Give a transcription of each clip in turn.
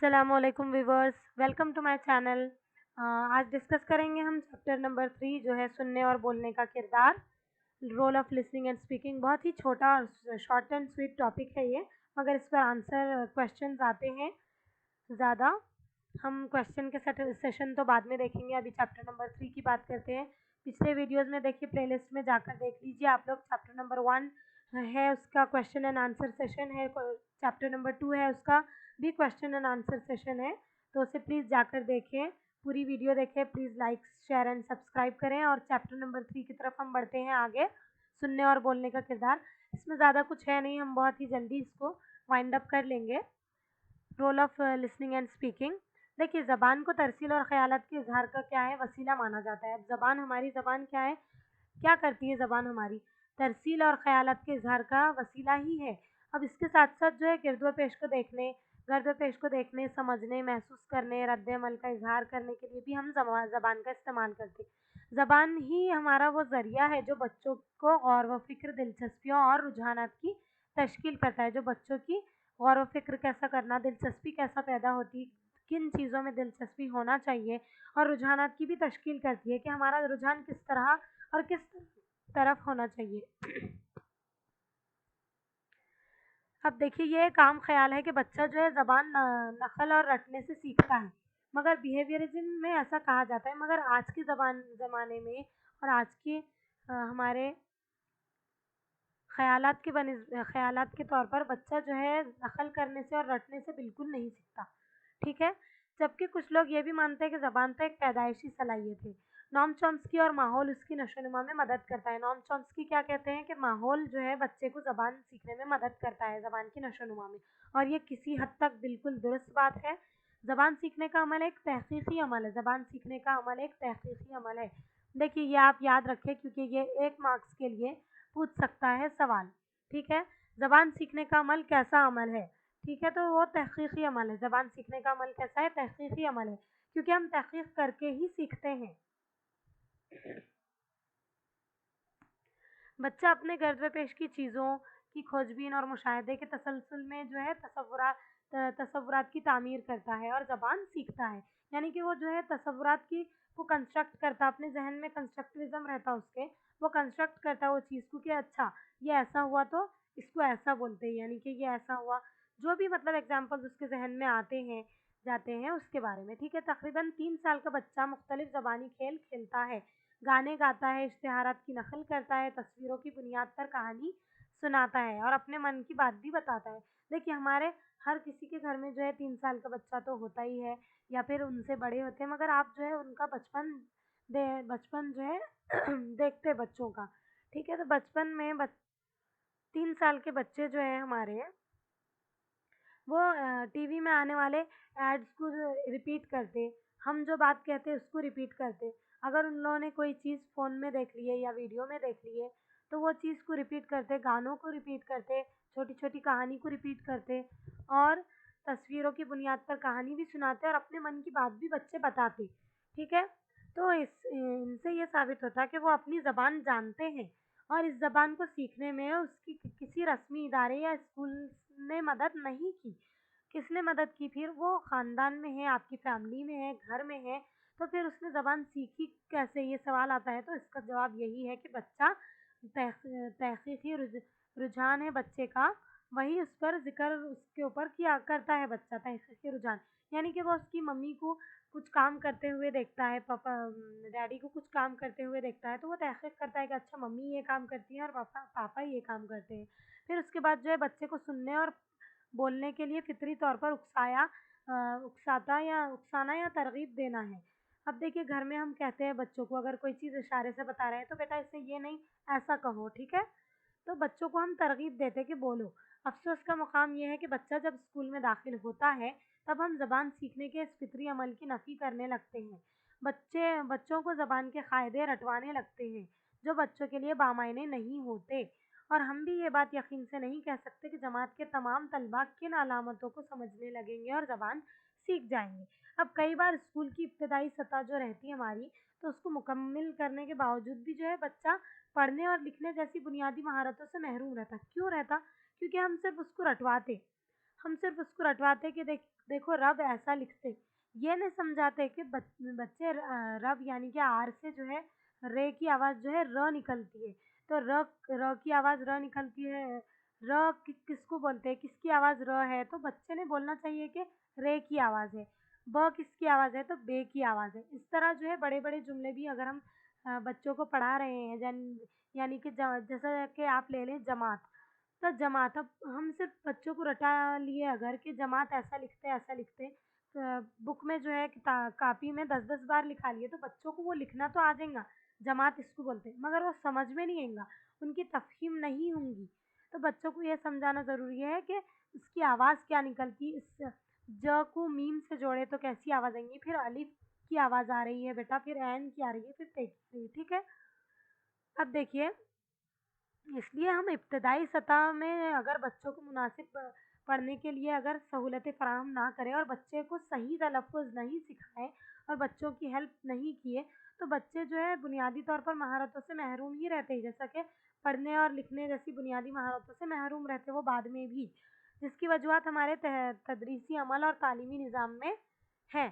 अस्सलामुअलैकुम viewers, welcome to my channel. आज discuss करेंगे हम चैप्टर नंबर 3 जो है सुनने और बोलने का किरदार, role of listening and speaking. बहुत ही छोटा और शॉर्ट एंड स्वीट टॉपिक है ये, मगर इस पर आंसर क्वेश्चंस आते हैं ज़्यादा। हम क्वेश्चन के सेशन तो बाद में देखेंगे, अभी चैप्टर नंबर 3 की बात करते हैं। पिछले वीडियोज़ में देखिए, प्लेलिस्ट में जाकर देख लीजिए आप लोग। चैप्टर नंबर 1 है, उसका क्वेश्चन एंड आंसर सेशन है। चैप्टर नंबर 2 है, उसका भी क्वेश्चन एंड आंसर सेशन है। तो उसे प्लीज़ जाकर देखें, पूरी वीडियो देखें। Please like, share and subscribe करें। और चैप्टर नंबर 3 की तरफ हम बढ़ते हैं आगे, सुनने और बोलने का किरदार। इसमें ज़्यादा कुछ है नहीं, हम बहुत ही जल्दी इसको वाइंड अप कर लेंगे। Role of listening and speaking. देखिए, ज़बान को तरसील और ख़यालात के इज़हार का क्या है, वसीला माना जाता है। अब ज़बान क्या है, क्या करती है ज़बान हमारी? तरसील और ख़यालात के इज़हार का वसीला ही है। अब इसके साथ-साथ जो है गर्द-व-पेश को देखने, समझने, महसूस करने, रद्द-ए-अमल का इज़हार करने के लिए भी हम ज़बान का इस्तेमाल करते हैं। ज़बान ही हमारा वो ज़रिया है जो बच्चों को गौर व फ़िक्र, दिलचस्पियों और रुझानात की तश्कील करता है। जो बच्चों की गौर व फ़िक्र कैसा करना, दिलचस्पी कैसा पैदा होती, किन चीज़ों में दिलचस्पी होना चाहिए, और रुझानात की भी तश्कील करती है कि हमारा रुझान किस तरह और किस तरफ होना चाहिए। अब देखिए, ये एक आम ख़्याल है कि बच्चा जो है ज़बान नक़ल और रटने से सीखता है, मगर बिहेवियरिज़्म में ऐसा कहा जाता है। मगर आज के ज़माने में और आज के हमारे ख़यालात के तौर पर बच्चा जो है नक़ल करने से और रटने से बिल्कुल नहीं सीखता, ठीक है? जबकि कुछ लोग ये भी मानते हैं कि ज़बान तो एक पैदाइशी सलाहियत है। नोम चॉम्स्की और माहौल उसकी नशो-नुमा में मदद करता है। नोम चॉम्स्की क्या कहते हैं कि माहौल जो है बच्चे को ज़बान सीखने में मदद करता है, ज़बान की नशो-नुमा में, और ये किसी हद तक बिल्कुल दुरुस्त बात है। ज़बान सीखने का अमल एक तहक़ीक़ी अमल है। ज़बान सीखने का अमल एक तहक़ीक़ी अमल है। देखिए, ये आप याद रखें, क्योंकि ये 1 मार्क्स के लिए पूछ सकता है सवाल, ठीक है? ज़बान सीखने का अमल कैसा अमल है? ठीक है, तो वो तहक़ीक़ी अमल है। ज़बान सीखने का अमल कैसा है? तहक़ीक़ी अमल है, क्योंकि हम तहक़ीक़ करके ही सीखते हैं। बच्चा अपने गर्द-व-पेश की चीज़ों की खोजबीन और मुशाहदे के तसलसल में जो है तसव्वुरात की तामीर करता है और ज़बान सीखता है। यानी कि वो जो है तसव्वुरात की को कंस्ट्रक्ट करता है, अपने ज़हन में कंस्ट्रक्टिविज़्म रहता है उसके, वो कंस्ट्रक्ट करता है वो चीज़ को कि अच्छा, ये ऐसा हुआ तो इसको ऐसा बोलते हैं, यानी कि ये ऐसा हुआ। जो भी मतलब एग्ज़ाम्पल्स उसके ज़हन में आते हैं, जाते हैं, उसके बारे में, ठीक है? तकरीबन 3 साल का बच्चा मुख्तलिफ़ ज़बानी खेल खेलता है, गाने गाता है, इश्तिहारात की नक़ल करता है, तस्वीरों की बुनियाद पर कहानी सुनाता है और अपने मन की बात भी बताता है। देखिए, हमारे हर किसी के घर में जो है 3 साल का बच्चा तो होता ही है, या फिर उनसे बड़े होते हैं, मगर आप जो है उनका बचपन जो है देखते बच्चों का, ठीक है? तो बचपन में 3 साल के बच्चे जो हैं हमारे, वो टीवी में आने वाले एड्स को रिपीट करते, हम जो बात कहते हैं उसको रिपीट करते। अगर उन लोगों ने कोई चीज़ फ़ोन में देख ली है या वीडियो में देख ली है, तो वो चीज़ को रिपीट करते, गानों को रिपीट करते, छोटी-छोटी कहानी को रिपीट करते, और तस्वीरों की बुनियाद पर कहानी भी सुनाते और अपने मन की बात भी बच्चे बताते, ठीक है? तो इनसे ये साबित होता है कि वो अपनी ज़बान जानते हैं, और इस ज़बान को सीखने में उसकी किसी रस्मी इदारे या स्कूल ने मदद नहीं की। किसने मदद की फिर? वो ख़ानदान में है, आपकी फ़ैमिली में है, घर में है, तो फिर उसने ज़बान सीखी कैसे? ये सवाल आता है, तो इसका जवाब यही है कि बच्चा तहक़ीक़ी रुझान है बच्चे का, वही उस पर ज़िक्र उसके ऊपर किया करता है बच्चा, तहक़ीक़ी रुझान। यानी कि वो उसकी मम्मी को कुछ काम करते हुए देखता है, डैडी को कुछ काम करते हुए देखता है, तो वो तहक़ीक़ करता है कि अच्छा, मम्मी ये काम करती हैं और पापा ये काम करते हैं। फिर उसके बाद जो है बच्चे को सुनने और बोलने के लिए फ़ितरी तौर पर उकसाना या तरग़ीब देना है। अब देखिए, घर में हम कहते हैं बच्चों को, अगर कोई चीज़ इशारे से बता रहे हैं, तो बेटा इसे ये नहीं, ऐसा कहो, ठीक है? तो बच्चों को हम तरग़ीब देते हैं कि बोलो। अफ़सोस का मुक़ाम ये है कि बच्चा जब स्कूल में दाख़िल होता है, तब हम ज़बान सीखने के इस फ़ितरी अमल की नफ़ी करने लगते हैं। बच्चों को ज़बान के क़ायदे रटवाने लगते हैं, जो बच्चों के लिए बामायने नहीं होते। और हम भी ये बात यकीन से नहीं कह सकते कि जमात के तमाम तलबा किन अलामतों को समझने लगेंगे और ज़बान सीख जाएँगे। अब कई बार स्कूल की इब्तदाई सतह जो रहती है हमारी, तो उसको मुकम्मिल करने के बावजूद भी जो है बच्चा पढ़ने और लिखने जैसी बुनियादी महारतों से महरूम रहता। क्यों रहता? क्योंकि हम सिर्फ़ उसको रटवाते। हम सिर्फ उसको रटवाते कि देखो रब ऐसा लिखते, ये नहीं समझाते कि बच्चे रब यानी कि आर से जो है रे की आवाज़ जो है र निकलती है। तो र की आवाज़ र निकलती है, किसको बोलते हैं, किसकी आवाज़ र है, तो बच्चे ने बोलना चाहिए कि रे की आवाज़ है। ब किसकी आवाज़ है, तो बे की आवाज़ है। इस तरह जो है बड़े-बड़े जुमले भी अगर हम बच्चों को पढ़ा रहे हैं यानी कि जैसा कि आप ले लें जमात, तो जमात अब हम सिर्फ बच्चों को रटा लिए अगर कि जमात ऐसा लिखते बुक में जो है कापी में 10-10 बार लिखा लिए तो बच्चों को वो लिखना तो आ जाएगा, जमात इसको बोलते हैं, मगर वो समझ में नहीं आएगा, उनकी तफ़हीम नहीं होंगी। तो बच्चों को ये समझाना ज़रूरी है कि इसकी आवाज़ क्या निकलती, इस ज को मीम से जोड़े तो कैसी आवाज़ आएँगी, फिर अलिफ की आवाज़ आ रही है बेटा, फिर ऐन की आ रही है, फिर ते की आ रही है, ठीक है? अब देखिए, इसलिए हम इब्तदाई सतह में अगर बच्चों को मुनासिब पढ़ने के लिए अगर सहूलतें फ़राहम ना करें और बच्चे को सही तलफ़्फ़ुज़ नहीं सिखाएँ और बच्चों की हेल्प नहीं किए, तो बच्चे जो है बुनियादी तौर पर महारतों से महरूम ही रहते हैं, जैसा कि पढ़ने और लिखने जैसी बुनियादी महारतों से महरूम रहते हैं वो बाद में भी, जिसकी वजूहत हमारे तदरीसी अमल और तालीमी निज़ाम में है।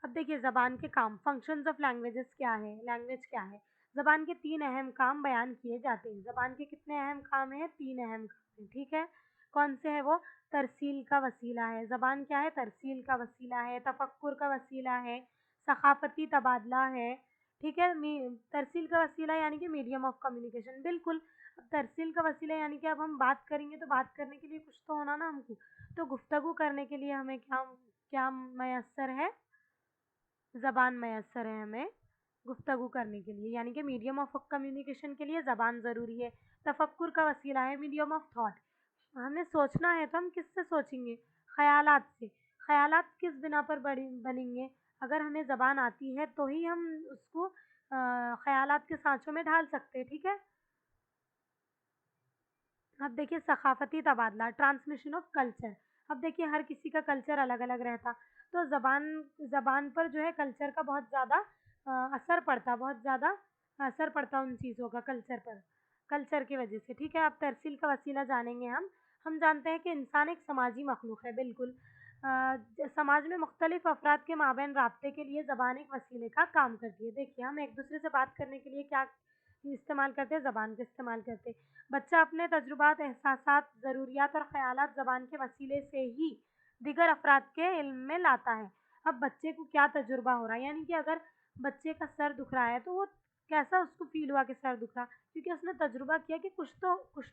अब देखिए ज़बान के काम, फंक्शंस ऑफ लैंग्वेजेस क्या है, लैंग्वेज क्या है? ज़बान के 3 अहम काम बयान किए जाते हैं। ज़बान के कितने अहम काम हैं? 3 अहम काम हैं, ठीक है? कौन से हैं वो? तरसील का वसीला है। ज़बान क्या है? तरसील का वसीला है, तफक्कुर का वसीला है, सक़ाफ़ती तबादला है, ठीक है? तरसील का वसीला यानी कि मीडियम ऑफ कम्युनिकेशन, बिल्कुल। अब तरसील का वसीला यानी कि अब हम बात करेंगे तो बात करने के लिए कुछ तो होना ना हमको। तो गुफ्तगू करने के लिए हमें क्या क्या मयस्सर है? ज़बान मयस्सर है हमें गुफ्तगू करने के लिए, यानी कि मीडियम ऑफ कम्युनिकेशन के लिए ज़बान ज़रूरी है। तफक्कुर का वसीला है मीडियम ऑफ थॉट। हमें सोचना है तो हम किससे सोचेंगे? ख़यालात से। ख़यालात किस बिना पर बनेंगे? अगर हमें ज़बान आती है तो ही हम उसको ख़यालात के साँचों में ढाल सकते हैं, ठीक है? अब देखिए सकाफ़ती तबादला, ट्रांसमिशन ऑफ कल्चर। अब देखिए हर किसी का कल्चर अलग-अलग रहता, तो ज़बान पर जो है कल्चर का बहुत ज़्यादा बहुत ज़्यादा असर पड़ता उन चीज़ों का कल्चर पर, कल्चर की वजह से, ठीक है? अब तरसील का वसीला जानेंगे हम। हम जानते हैं कि इंसान एक समाजी मखलूक है, बिल्कुल। समाज में मुख्तलिफ़ अफ़राद के माबैन राब्ते के लिए ज़बान एक वसीले का काम करती है। देखिए हम एक-दूसरे से बात करने के लिए क्या इस्तेमाल करते हैं? ज़बान का इस्तेमाल करते हैं। बच्चा अपने तजुर्बात, एहसासात, ज़रूरियात और ख़यालात ज़बान के वसीले से ही दीगर अफ़राद के इल्म में लाता है। अब बच्चे को क्या तजुर्बा हो रहा है, यानी कि अगर बच्चे का सर दुख रहा है तो वो कैसा उसको फ़ील हुआ कि सर दुख रहा? क्योंकि उसने तजुर्बा किया कि कुछ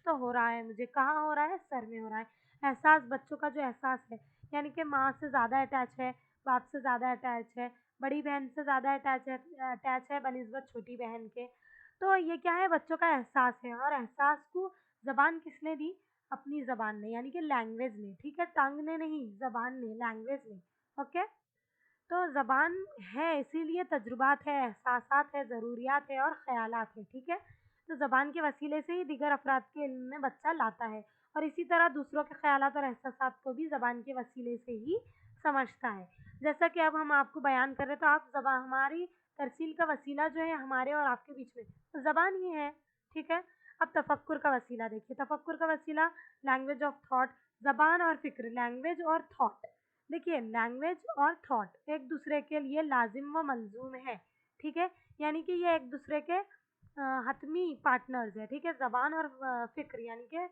तो हो रहा है मुझे, कहाँ हो रहा है? सर में हो रहा है। एहसास, बच्चों का जो एहसास है, यानी कि माँ से ज़्यादा अटैच है, बाप से ज़्यादा अटैच है, बड़ी बहन से ज़्यादा अटैच है बनिस्बत छोटी बहन के। तो ये क्या है? बच्चों का एहसास है और एहसास को ज़बान किसने दी? अपनी ज़बान ने, यानी कि लैंग्वेज ने, ठीक है? टंग ने नहीं, ज़बान ने, लैंग्वेज ने, ओके? तो ज़बान है इसीलिए तजुर्बात है, एहसासात है, ज़रूरियात है और ख़यालात है, ठीक है? तो ज़बान के वसीले से ही दीगर अफ़राद के इल्म में बच्चा लाता है और इसी तरह दूसरों के ख़यालात और एहसासात को भी ज़बान के वसीले से ही समझता है। जैसा कि अब हम आपको बयान कर रहे हैं तो आप हमारी तरसील का वसीला जो है हमारे और आपके बीच में ज़बान ही है, ठीक है? अब तफक्कुर का वसीला देखिए, तफक्कुर का वसीला लैंग्वेज ऑफ थॉट, ज़बान और फ़िक्र, लैंग्वेज और थॉट। देखिए लैंग्वेज और थॉट एक दूसरे के लिए लाज़िम व मलज़ूम है, ठीक है? यानी कि ये एक दूसरे के हतमी पार्टनर्स हैं, ठीक है? ज़बान और फ़िक्र यानी कि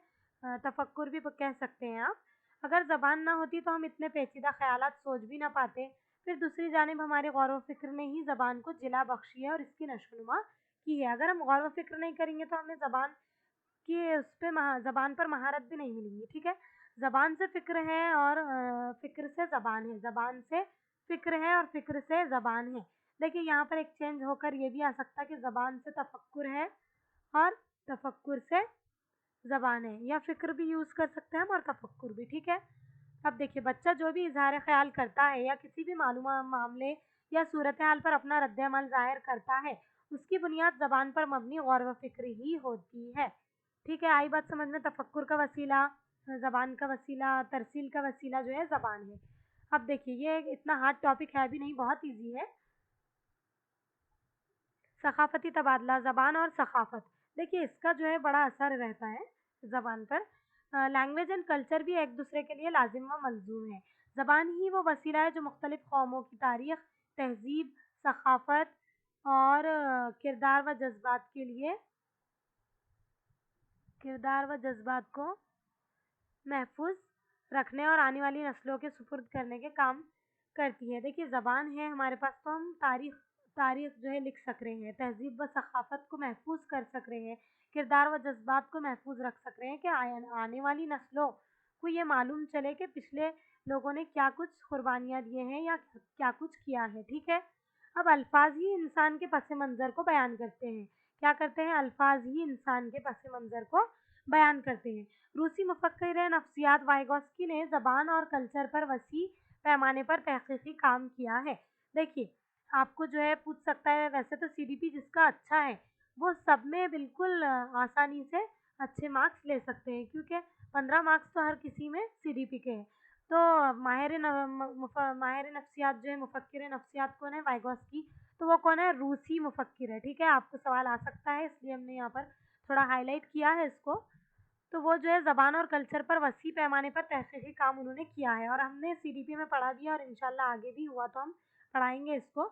तफक्कुर भी कह सकते हैं आप। अगर ज़बान ना होती तो हम इतने पेचीदा ख़यालात सोच भी ना पाते। फिर दूसरी जानिब हमारे गौर व फ़िक्र ने ही ज़बान को जिला बख्शी है और इसकी नशोनुमा की है। अगर हम गौर व फ़िक्र नहीं करेंगे तो हमें ज़बान की उस पे ज़बान पर महारत भी नहीं मिलेंगी, ठीक है? ज़बान से फ़िक्र है और फ़िक्र से ज़बान है, ज़बान से फ़िक्र है और फ़िक्र से ज़बान है। देखिए यहाँ पर एक चेंज होकर ये भी आ सकता है कि ज़बान से तफक्कुर है और तफक्कुर से ज़बान है, या फ़िक्र भी यूज़ कर सकते हैं हम और तफक्कुर भी, ठीक है? अब देखिए बच्चा जो भी इज़हार ख़याल करता है या किसी भी मामले या सूरत-ए-हाल पर अपना रद्द-ए-अमल ज़ाहिर करता है, उसकी बुनियाद ज़बान पर मबनी गौर व फ़िक्र ही होती है। ठीक है, आई बात समझ में? तफक्कुर का वसीला, ज़बान का वसीला, तरसील का वसीला जो है ज़बान है। अब देखिए ये इतना हार्ड टॉपिक है भी नहीं, बहुत ईज़ी है। सकाफ़ती तबादला, ज़बान और सकाफ़त। देखिए इसका जो है बड़ा असर रहता है ज़बान पर। लैंग्वेज एंड कल्चर भी एक दूसरे के लिए लाजिम व मलजूम है। ज़बान ही वो वसीला है जो मुख्तलिफ कौमों की तारीख़, तहज़ीब, सक़ाफ़त और किरदार व जज़्बात को महफूज़ रखने और आने वाली नस्लों के सुपुर्द करने के काम करती है। देखिए ज़बान है हमारे पास तो हम तारीख़ जो है लिख सक रहे हैं, तहज़ीब व सक़ाफ़त को महफूज़ कर सक रहे हैं, किरदार व जज़्बात को महफूज़ रख सक रहे हैं कि आने वाली नस्लों को ये मालूम चले कि पिछले लोगों ने क्या कुछ कुर्बानियाँ दिए हैं या क्या कुछ किया है, ठीक है? अब अल्फ़ाज़ ही इंसान के पस मंज़र को बयान करते हैं। क्या करते हैं? अल्फ़ाज़ ही इंसान के पस मंज़र को बयान करते हैं। रूसी मुफ़क्किर नफ्सियात वाइगोस्की ने ज़बान और कल्चर पर वसी पैमाने पर तहक़ीक़ी काम किया है। देखिए, आपको जो है पूछ सकता है वैसे तो सीडीपी जिसका अच्छा है, वो सब में बिल्कुल आसानी से अच्छे मार्क्स ले सकते हैं क्योंकि 15 मार्क्स तो हर किसी में सीडीपी के हैं। तो माहिर नफ्सियात जो है मुफ़क्किर नफ्सियात कौन है? वाइगोस्की। तो वो कौन है? रूसी मुफ़क्किर है, ठीक है? आपको सवाल आ सकता है इसलिए हमने यहाँ पर थोड़ा हाइलाइट किया है इसको। तो वो जो है ज़बान और कल्चर पर वसी पैमाने पर तहक़ीक़ी काम उन्होंने किया है और हमने सीडीपी में पढ़ा भी है और इंशाल्लाह आगे भी हुआ तो हम पढ़ाएँगे इसको।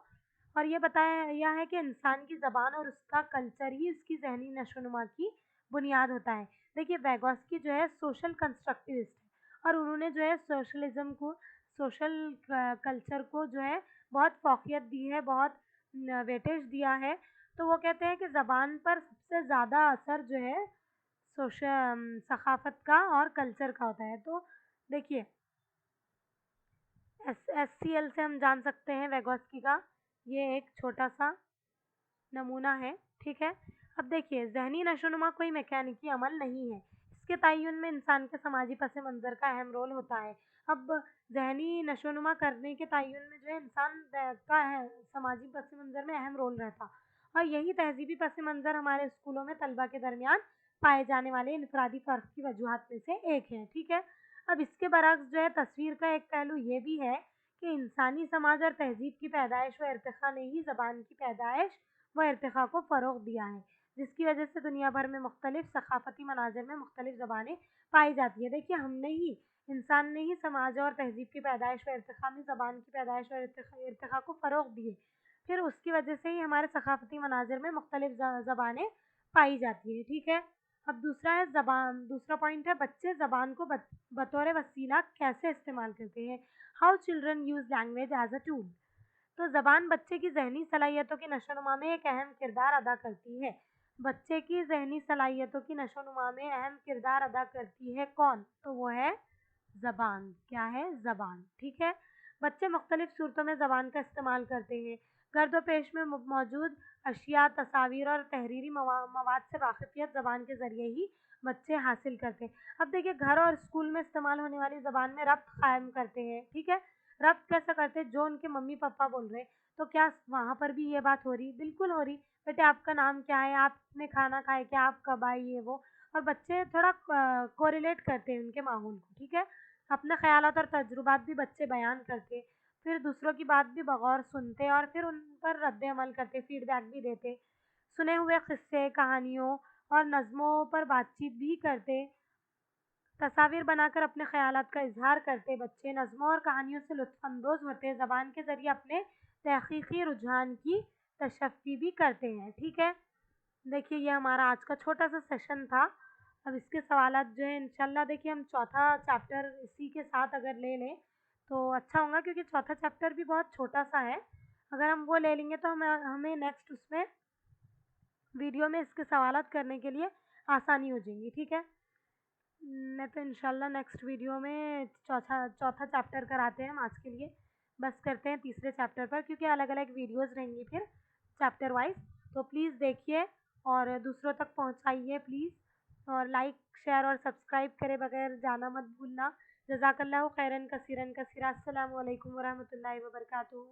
और ये बताया गया है कि इंसान की ज़बान और उसका कल्चर ही उसकी ज़हनी नशोनुमा की बुनियाद होता है। देखिए वेगोस्की जो है सोशल कंस्ट्रक्टिविस्ट है और उन्होंने जो है सोशल कल्चर को जो है बहुत फ़ौक़ियत दी है, बहुत वेटेज दिया है। तो वो कहते हैं कि ज़बान पर सबसे ज़्यादा असर जो है सक़ाफ़त का और कल्चर का होता है। तो देखिए एससीएल से हम जान सकते हैं वेगोस्की का ये एक छोटा-सा नमूना है, ठीक है? अब देखिए ज़हनी नशोनुमा कोई मैकेनिकी अमल नहीं है। इसके तय्युन में इंसान के समाजी पस मंज़र का अहम रोल होता है। अब ज़हनी नशोनुमा करने के तय्युन में जो है इंसान का है समाजी पस मंज़र में अहम रोल रहता और यही तहज़ीबी पस मंज़र हमारे स्कूलों में तलबा के दरमियान पाए जाने वाले इनफ़रादी फ़र्क की वजूहात में से एक है, ठीक है? अब इसके बरअक्स जो है तस्वीर का एक पहलू ये भी है कि इंसानी समाज और तहज़ीब की पैदाइश व इर्तिक़ा ने ही ज़बान की पैदाइश व इर्तिक़ा को फ़रोग़ दिया है, जिसकी वजह से दुनिया भर में मुख्तलिफ़ सक़ाफ़ती मनाज़िर में मुख्तलिफ़ ज़बानें पाई जाती हैं। देखिए इंसान ने ही समाज और तहज़ीब की पैदाइश व इर्तिक़ा में ज़बान की पैदाइश और इर्तिक़ा को फ़रोग़ दिए। फिर उसकी वजह से ही हमारे सक़ाफ़ती मनाज़िर में मुख्तलिफ़ ज़बानें पाई जाती हैं, ठीक है? अब दूसरा पॉइंट है बच्चे ज़बान को बतौर वसीला कैसे इस्तेमाल करते हैं? How children use language as a tool. तो ज़बान बच्चे की ज़हनी सलाहियतों की नशोनुमा में एक अहम किरदार अदा करती है। बच्चे की ज़हनी सलाहियतों की नशोनुमा में अहम किरदार अदा करती है कौन? तो वो है ज़बान। क्या है? ज़बान, ठीक है? बच्चे मुख्तलिफ़ सूरतों में ज़बान का इस्तेमाल करते हैं। गर्द व पेश में मौजूद अशिया, तस्वीर और तहरीरी मवाद से वाक़िफ़ियत ज़बान के ज़रिए ही बच्चे हासिल करते हैं। अब देखिए घर और स्कूल में इस्तेमाल होने वाली ज़बान में रब्त कायम करते हैं, ठीक है? रब्त कैसे करते हैं? जो उनके मम्मी-पापा बोल रहे हैं, तो क्या वहाँ पर भी ये बात हो रही? बिल्कुल हो रही। बेटे आपका नाम क्या है? आपने खाना खाया क्या? आप कब आई? ये वो और बच्चे थोड़ा कोरिलेट करते हैं उनके माहौल को, ठीक है? अपने ख़यालात और तजुर्बात भी बच्चे बयान करते, फिर दूसरों की बात भी बग़ौर सुनते और फिर उन पर रद्द-ए-अमल करते, फ़ीडबैक भी देते। सुने हुए किस्से, कहानियों और नज़्मों पर बातचीत भी करते। तस्वीर बनाकर अपने ख़यालात का इज़हार करते बच्चे नज़्मों और कहानियों से लुत्फ़अंदोज़ होते ज़बान के ज़रिए अपने तहक़ीक़ी रुझान की तशफ़ी भी करते हैं, ठीक है? देखिए ये हमारा आज का छोटा-सा सेशन था। अब इसके सवालात जो हैं इंशाल्लाह देखिए हम चौथा चैप्टर इसी के साथ अगर ले लें, तो अच्छा होगा क्योंकि चौथा चैप्टर भी बहुत छोटा-सा है। अगर हम वो ले लेंगे तो हमें नेक्स्ट उसमें वीडियो में इसके सवालात करने के लिए आसानी हो जाएगी, ठीक है? नहीं तो इंशाल्लाह नेक्स्ट वीडियो में चौथा चैप्टर कराते हैं हम आज के लिए। बस करते हैं तीसरे चैप्टर पर क्योंकि अलग-अलग वीडियोज़ रहेंगी फिर चैप्टर वाइज़। तो प्लीज़ देखिए और दूसरों तक पहुँचाइए प्लीज़ और लाइक, शेयर और सब्सक्राइब करे बगैर जाना मत भूलना। जज़ाकल्लाहु खैरन कसीरन कसीरा। अस्सलामु अलैकुम व रहमतुल्लाहि व बरकातुहू।